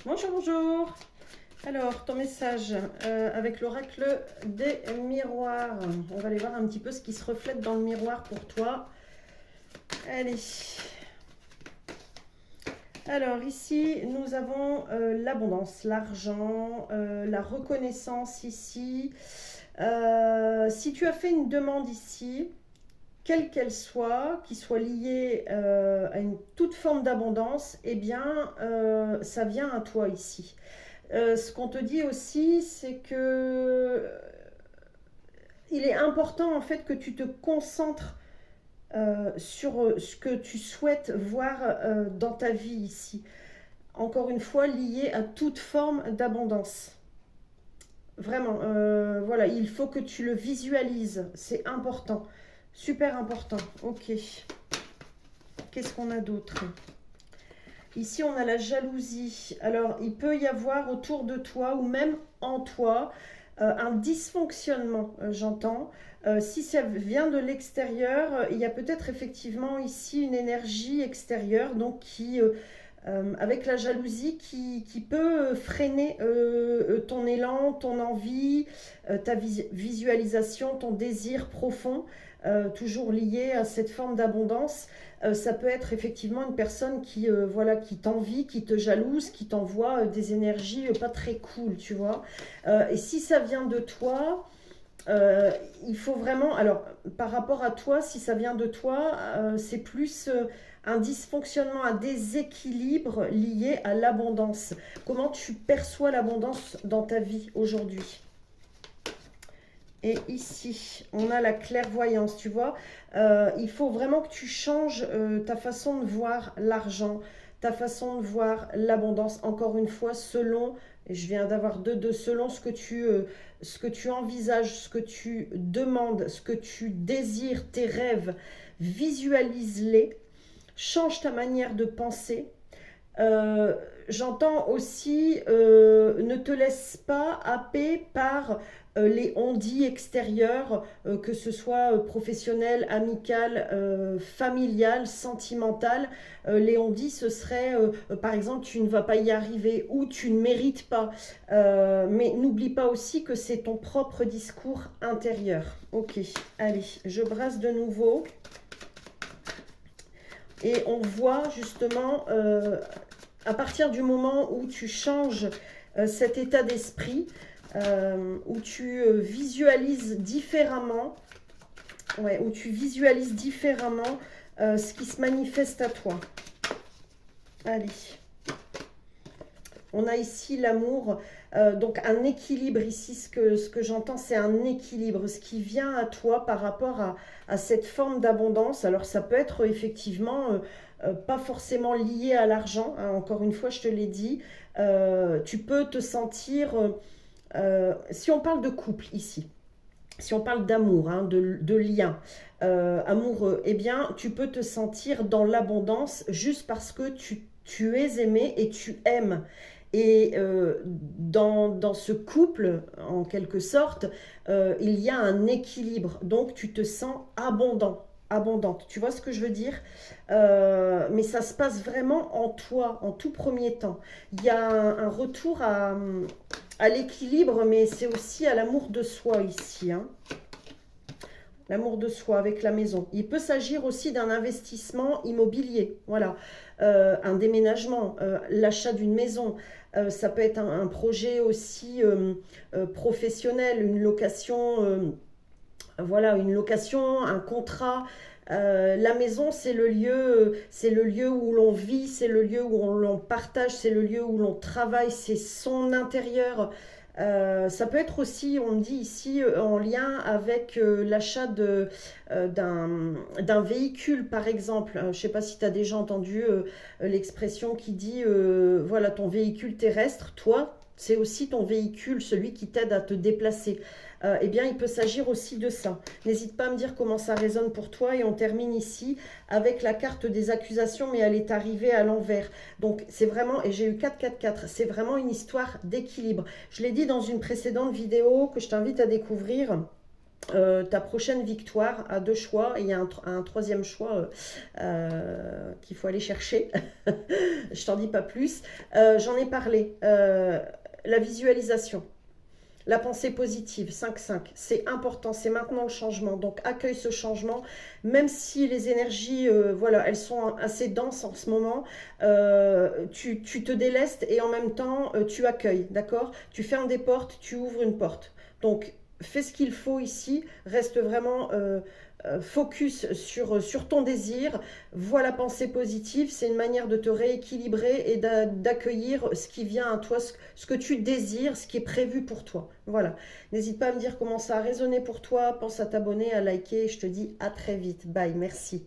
Bonjour, bonjour. Alors, ton message avec l'oracle des miroirs. On va aller voir un petit peu ce qui se reflète dans le miroir pour toi. Allez. Alors, ici, nous avons l'abondance, l'argent, la reconnaissance ici. Si tu as fait une demande ici, quelle qu'elle soit, qui soit liée à une toute forme d'abondance, eh bien, ça vient à toi ici. Ce qu'on te dit aussi, c'est que il est important en fait que tu te concentres sur ce que tu souhaites voir dans ta vie ici. Encore une fois, lié à toute forme d'abondance. Vraiment, voilà, il faut que tu le visualises. C'est important, super important. Ok. Qu'est-ce qu'on a d'autre? Ici, on a la jalousie. Alors, il peut y avoir autour de toi ou même en toi un dysfonctionnement, j'entends. Si ça vient de l'extérieur, il y a peut-être effectivement ici une énergie extérieure, donc avec la jalousie, qui peut freiner ton élan, ton envie, ta visualisation, ton désir profond, toujours lié à cette forme d'abondance. Ça peut être effectivement une personne voilà, qui t'envie, qui te jalouse, qui t'envoie des énergies pas très cool, tu vois. Et si ça vient de toi, il faut vraiment, alors par rapport à toi, si ça vient de toi, c'est plus un dysfonctionnement, un déséquilibre lié à l'abondance. Comment tu perçois l'abondance dans ta vie aujourd'hui? Et ici, on a la clairvoyance, tu vois. Il faut vraiment que tu changes ta façon de voir l'argent, ta façon de voir l'abondance, encore une fois, selon, et je viens d'avoir deux, selon ce que tu envisages, ce que tu demandes, ce que tu désires, tes rêves, visualise-les, change ta manière de penser. Euh, J'entends aussi, ne te laisse pas happer par les on-dit extérieurs, que ce soit professionnel, amical, familial, sentimental. Les on-dit, ce serait, par exemple, tu ne vas pas y arriver ou tu ne mérites pas. Mais n'oublie pas aussi que c'est ton propre discours intérieur. Ok, allez, je brasse de nouveau. Et on voit justement, à partir du moment où tu changes cet état d'esprit, où tu visualises différemment, ouais, où tu visualises différemment ce qui se manifeste à toi. Allez. On a ici l'amour, donc un équilibre ici, ce que j'entends, c'est un équilibre, ce qui vient à toi par rapport à cette forme d'abondance. Alors ça peut être effectivement pas forcément lié à l'argent, hein, encore une fois je te l'ai dit. Tu peux te sentir, si on parle de couple ici, si on parle d'amour, hein, de lien amoureux, eh bien tu peux te sentir dans l'abondance juste parce que tu es aimé et tu aimes. Et dans ce couple, en quelque sorte, il y a un équilibre. Donc, tu te sens abondant, abondante. Tu vois ce que je veux dire? Mais ça se passe vraiment en toi, en tout premier temps. Il y a un retour à l'équilibre, mais c'est aussi à l'amour de soi ici, hein. L'amour de soi avec la maison. Il peut s'agir aussi d'un investissement immobilier, voilà, un déménagement, l'achat d'une maison. Ça peut être un projet aussi professionnel, une location, voilà, une location, un contrat. La maison, c'est le lieu où l'on vit, c'est le lieu où l'on partage, c'est le lieu où l'on travaille, c'est son intérieur. Ça peut être aussi, on me dit ici, en lien avec l'achat d'un véhicule, par exemple. Je ne sais pas si tu as déjà entendu l'expression qui dit, voilà, ton véhicule terrestre, toi, c'est aussi ton véhicule, celui qui t'aide à te déplacer. Eh bien, il peut s'agir aussi de ça. N'hésite pas à me dire comment ça résonne pour toi. Et on termine ici avec la carte des accusations, mais elle est arrivée à l'envers. Donc, c'est vraiment, et j'ai eu 4-4-4, c'est vraiment une histoire d'équilibre. Je l'ai dit dans une précédente vidéo que je t'invite à découvrir. ta prochaine victoire à deux choix. Et il y a un troisième choix qu'il faut aller chercher. Je t'en dis pas plus. J'en ai parlé. La visualisation. La pensée positive, 5-5, c'est important, c'est maintenant le changement. Donc accueille ce changement, même si les énergies, voilà, elles sont assez denses en ce moment, tu te délestes et en même temps, tu accueilles, d'accord? Tu fermes des portes, tu ouvres une porte. Donc fais ce qu'il faut ici, reste vraiment focus sur ton désir, vois la pensée positive, c'est une manière de te rééquilibrer et d'accueillir ce qui vient à toi, ce que tu désires, ce qui est prévu pour toi. Voilà. N'hésite pas à me dire comment ça a résonné pour toi, pense à t'abonner, à liker, je te dis à très vite. Bye, merci.